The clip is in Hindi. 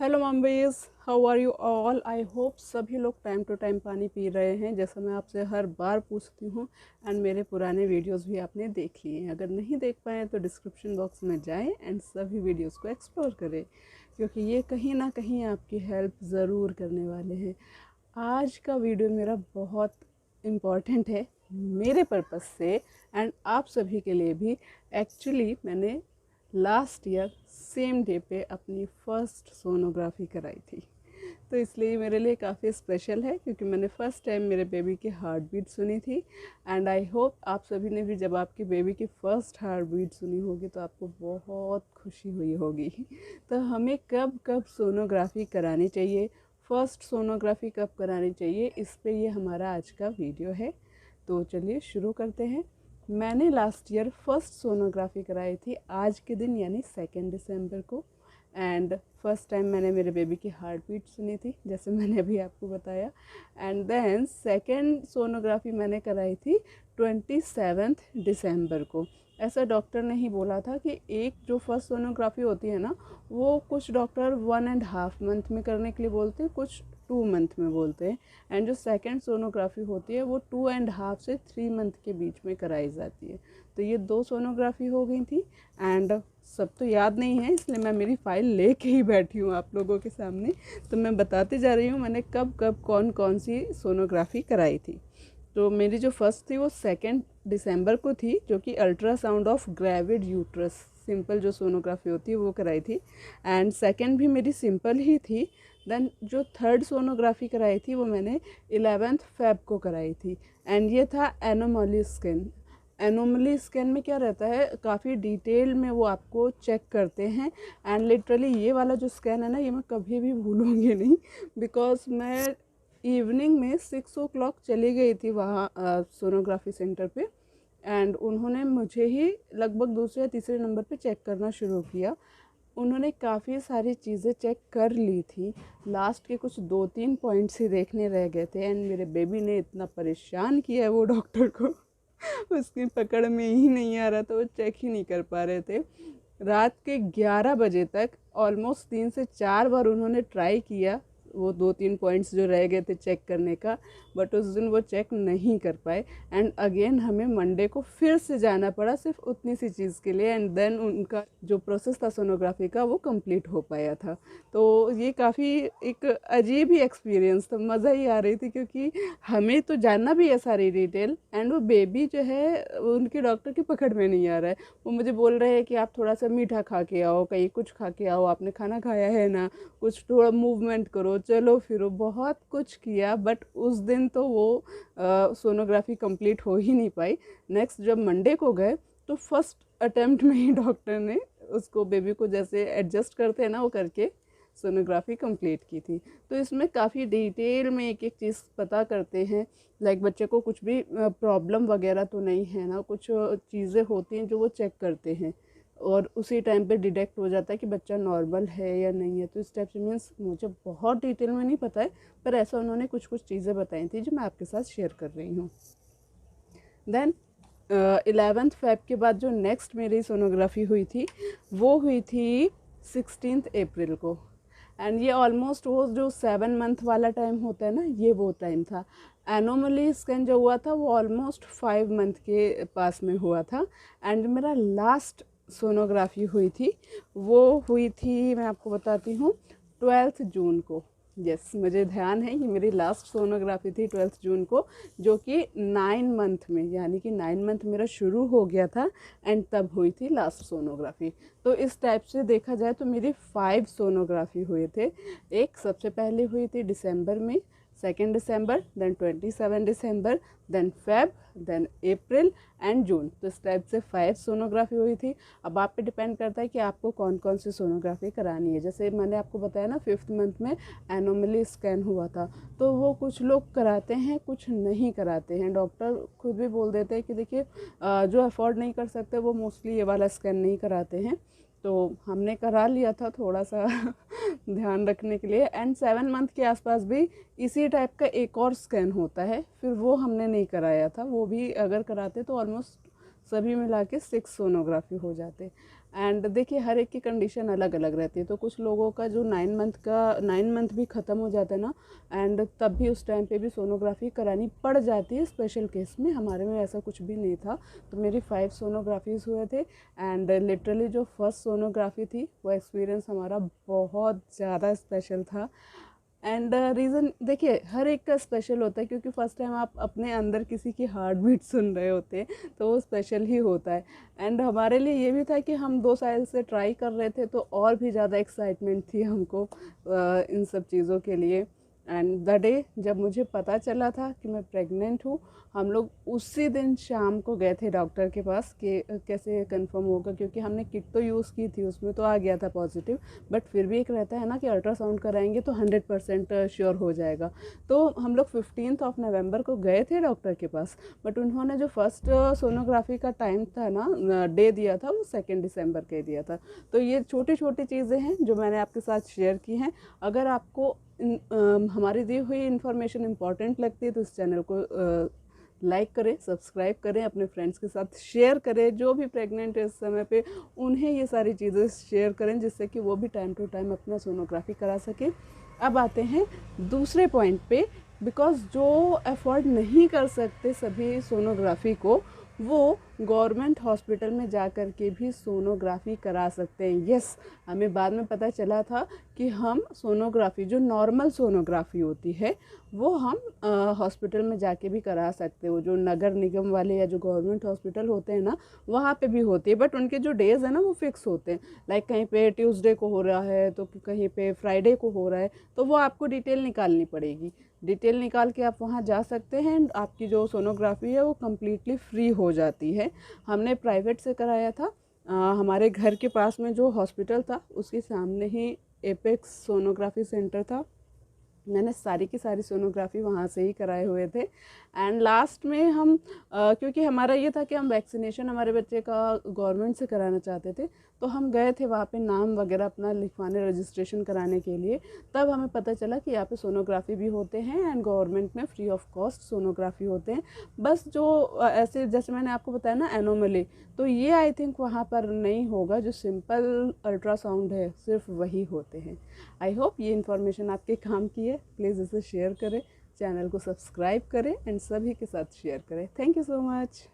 Hello mummies, how are you all. I hope सभी लोग टाइम टू टाइम पानी पी रहे हैं, जैसा मैं आपसे हर बार पूछती हूँ। एंड मेरे पुराने वीडियोस भी आपने देख लिए हैं। अगर नहीं देख पाए तो डिस्क्रिप्शन बॉक्स में जाएं एंड सभी वीडियोस को एक्सप्लोर करें, क्योंकि ये कहीं ना कहीं आपकी हेल्प ज़रूर करने वाले हैं। आज का वीडियो मेरा बहुत इम्पॉर्टेंट है मेरे पर्पज़ से एंड आप सभी के लिए भी। एक्चुअली मैंने लास्ट ईयर सेम डे पे अपनी फ़र्स्ट सोनोग्राफी कराई थी, तो इसलिए मेरे लिए काफ़ी स्पेशल है, क्योंकि मैंने फ़र्स्ट टाइम मेरे बेबी की हार्ट बीट सुनी थी। एंड आई होप आप सभी ने भी जब आपकी बेबी की फ़र्स्ट हार्ट बीट सुनी होगी तो आपको बहुत खुशी हुई होगी। तो हमें कब कब सोनोग्राफी करानी चाहिए, फ़र्स्ट सोनोग्राफी कब करानी चाहिए, इस पे ये हमारा आज का वीडियो है। तो चलिए शुरू करते हैं। मैंने लास्ट ईयर फर्स्ट सोनोग्राफी कराई थी आज के दिन, यानी 2 दिसंबर को। एंड फर्स्ट टाइम मैंने मेरे बेबी की हार्ट बीट सुनी थी, जैसे मैंने अभी आपको बताया। एंड देन सेकेंड सोनोग्राफी मैंने कराई थी 27 दिसंबर को। ऐसा डॉक्टर ने ही बोला था कि एक जो फर्स्ट सोनोग्राफी होती है ना, वो कुछ डॉक्टर 1.5 मंथ में करने के लिए बोलते हैं, कुछ 2 मंथ में बोलते हैं। एंड जो सेकंड सोनोग्राफी होती है वो 2.5 से 3 मंथ के बीच में कराई जाती है। तो ये 2 सोनोग्राफी हो गई थी। एंड सब तो याद नहीं है, इसलिए मैं मेरी फ़ाइल लेके ही बैठी हूँ आप लोगों के सामने। तो मैं बताते जा रही हूँ मैंने कब कब कौन कौन सी सोनोग्राफी कराई थी। तो मेरी जो फर्स्ट थी वो 2 दिसंबर को थी, जो कि ultrasound of gravid uterus, simple जो सोनोग्राफी होती है वो कराई थी। एंड सेकंड भी मेरी सिंपल ही थी। देन जो थर्ड सोनोग्राफी कराई थी वो मैंने 11 फेब को कराई थी। एंड ये था एनोमली स्कैन। एनोमली स्कैन में क्या रहता है, काफ़ी डिटेल में वो आपको चेक करते हैं। एंड लिटरली ये वाला जो स्कैन है ना, ये मैं कभी भी भूलूंगी नहीं, बिकॉज मैं इवनिंग में 6 o'clock चली गई थी वहाँ सोनोग्राफी सेंटर पे। एंड उन्होंने मुझे ही लगभग दूसरे या तीसरे नंबर पे चेक करना शुरू किया। उन्होंने काफ़ी सारी चीज़ें चेक कर ली थी, लास्ट के कुछ 2-3 पॉइंट्स ही देखने रह गए थे। एंड मेरे बेबी ने इतना परेशान किया है वो डॉक्टर को उसकी पकड़ में ही नहीं आ रहा था, वो चेक ही नहीं कर पा रहे थे। रात के 11 बजे तक ऑलमोस्ट 3 से 4 बार उन्होंने ट्राई किया वो 2-3 पॉइंट्स जो रह गए थे चेक करने का, बट उस दिन वो चेक नहीं कर पाए। एंड अगेन हमें मंडे को फिर से जाना पड़ा सिर्फ उतनी सी चीज़ के लिए। एंड देन उनका जो प्रोसेस था सोनोग्राफी का वो कंप्लीट हो पाया था। तो ये काफ़ी एक अजीब ही एक्सपीरियंस था, मज़ा ही आ रही थी, क्योंकि हमें तो जानना भी है सारी डिटेल। एंड वो बेबी जो है उनके डॉक्टर की पकड़ में नहीं आ रहा है। वो मुझे बोल रहे हैं कि आप थोड़ा सा मीठा खा के आओ, कहीं कुछ खा के आओ, आपने खाना खाया है ना, कुछ थोड़ा मूवमेंट करो, चलो फिरो, बहुत कुछ किया। बट उस दिन तो वो सोनोग्राफी कंप्लीट हो ही नहीं पाई। नेक्स्ट जब मंडे को गए तो फर्स्ट अटेम्प्ट में ही डॉक्टर ने उसको, बेबी को जैसे एडजस्ट करते हैं ना, वो करके सोनोग्राफी कंप्लीट की थी। तो इसमें काफ़ी डिटेल में एक एक चीज़ पता करते हैं, लाइक बच्चे को कुछ भी प्रॉब्लम वगैरह तो नहीं है ना, कुछ चीज़ें होती हैं जो वो चेक करते हैं और उसी टाइम पे डिटेक्ट हो जाता है कि बच्चा नॉर्मल है या नहीं है। तो इस टाइप से, मीन्स मुझे बहुत डिटेल में नहीं पता है, पर ऐसा उन्होंने कुछ कुछ चीज़ें बताई थी जो मैं आपके साथ शेयर कर रही हूँ। देन 11 फेब के बाद जो नेक्स्ट मेरी सोनोग्राफी हुई थी वो हुई थी 16 अप्रैल को। एंड ये ऑलमोस्ट वो जो 7 मंथ वाला टाइम होता है ना, ये वो टाइम था। एनोमली स्कैन जो हुआ था वो ऑलमोस्ट 5 मंथ के पास में हुआ था। एंड मेरा लास्ट सोनोग्राफी हुई थी वो हुई थी, मैं आपको बताती हूँ, 12 जून को। यस, मुझे ध्यान है, ये मेरी लास्ट सोनोग्राफी थी 12 जून को, जो कि 9 मंथ में, यानी कि 9 मंथ मेरा शुरू हो गया था एंड तब हुई थी लास्ट सोनोग्राफी। तो इस टाइप से देखा जाए तो मेरी 5 सोनोग्राफी हुए थे। एक सबसे पहले हुई थी दिसंबर में, 2 December, then 27 December, then Feb, then April and June. तो इस टाइप से 5 सोनोग्राफी हुई थी। अब आप पे डिपेंड करता है कि आपको कौन कौन सी सोनोग्राफी करानी है। जैसे मैंने आपको बताया ना, 5th मंथ में एनोमली स्कैन हुआ था, तो वो कुछ लोग कराते हैं, कुछ नहीं कराते हैं। डॉक्टर खुद भी बोल देते हैं कि देखिए, जो अफोर्ड नहीं कर सकते वो मोस्टली ये वाला स्कैन नहीं कराते हैं। तो हमने करा लिया था थोड़ा सा ध्यान रखने के लिए। एंड 7 मंथ के आसपास भी इसी टाइप का एक और स्कैन होता है, फिर वो हमने नहीं कराया था। वो भी अगर कराते तो ऑलमोस्ट सभी मिला के 6 सोनोग्राफी हो जाते। एंड देखिए हर एक की कंडीशन अलग अलग रहती है, तो कुछ लोगों का जो 9 मंथ भी ख़त्म हो जाता है ना, एंड तब भी उस टाइम पे भी सोनोग्राफी करानी पड़ जाती है स्पेशल केस में। हमारे में ऐसा कुछ भी नहीं था, तो मेरी 5 सोनोग्राफीज हुए थे। एंड लिटरली जो फर्स्ट सोनोग्राफी थी वो एक्सपीरियंस हमारा बहुत ज़्यादा स्पेशल था। एंड रीज़न देखिए हर एक का स्पेशल होता है, क्योंकि फर्स्ट टाइम आप अपने अंदर किसी की हार्ट बीट सुन रहे होते हैं, तो वो स्पेशल ही होता है। एंड हमारे लिए ये भी था कि हम 2 साल से ट्राई कर रहे थे, तो और भी ज़्यादा एक्साइटमेंट थी हमको इन सब चीज़ों के लिए। एंड द डे जब मुझे पता चला था कि मैं प्रेग्नेंट हूँ, हम लोग उसी दिन शाम को गए थे डॉक्टर के पास कि कैसे कंफर्म होगा, क्योंकि हमने किट तो यूज़ की थी, उसमें तो आ गया था पॉजिटिव, बट फिर भी एक रहता है ना कि अल्ट्रासाउंड कराएंगे तो 100% श्योर हो जाएगा। तो हम लोग 15 नवंबर को गए थे डॉक्टर के पास, बट उन्होंने जो फर्स्ट सोनोग्राफी का टाइम था ना, डे दिया था, वो 2 दिसंबर के दिया था। तो ये छोटी छोटी चीज़ें हैं जो मैंने आपके साथ शेयर की हैं। अगर आपको हमारी दी हुई इन्फॉर्मेशन इम्पॉर्टेंट लगती है तो इस चैनल को लाइक करें, सब्सक्राइब करें, अपने फ्रेंड्स के साथ शेयर करें, जो भी प्रेग्नेंट है इस समय पे उन्हें ये सारी चीज़ें शेयर करें, जिससे कि वो भी टाइम टू टाइम अपना सोनोग्राफी करा सकें। अब आते हैं दूसरे पॉइंट पे, बिकॉज़ जो अफोर्ड नहीं कर सकते सभी सोनोग्राफी को, वो गवर्नमेंट हॉस्पिटल में जा कर के भी सोनोग्राफी करा सकते हैं। यस, हमें बाद में पता चला था कि हम सोनोग्राफी जो नॉर्मल सोनोग्राफी होती है वो हम हॉस्पिटल में जाके भी करा सकते हो। जो नगर निगम वाले या जो गवर्नमेंट हॉस्पिटल होते हैं ना, वहाँ पे भी होती है, बट उनके जो डेज़ है ना वो फिक्स होते हैं। लाइक कहीं पे ट्यूसडे को हो रहा है तो कहीं पे फ्राइडे को हो रहा है, तो वो आपको डिटेल निकालनी पड़ेगी। डिटेल निकाल के आप वहाँ जा सकते हैं, आपकी जो सोनोग्राफी है वो कम्प्लीटली फ्री हो जाती है। हमने प्राइवेट से कराया था, हमारे घर के पास में जो हॉस्पिटल था उसके सामने ही एपेक्स सोनोग्राफी सेंटर था। मैंने सारी की सारी सोनोग्राफी वहाँ से ही कराए हुए थे। एंड लास्ट में हम क्योंकि हमारा ये था कि हम वैक्सीनेशन हमारे बच्चे का गवर्नमेंट से कराना चाहते थे, तो हम गए थे वहाँ पे नाम वगैरह अपना लिखवाने, रजिस्ट्रेशन कराने के लिए। तब हमें पता चला कि यहाँ पे सोनोग्राफी भी होते हैं एंड गवर्नमेंट में फ्री ऑफ कॉस्ट सोनोग्राफी होते हैं। बस जो ऐसे जैसे मैंने आपको बताया ना एनोमली, तो ये आई थिंक वहाँ पर नहीं होगा। जो सिंपल अल्ट्रासाउंड है सिर्फ वही होते हैं। आई होप ये इन्फॉर्मेशन आपके काम की है। प्लीज़ इसे शेयर करें, चैनल को सब्सक्राइब करें एंड सभी के साथ शेयर करें। Thank you so much.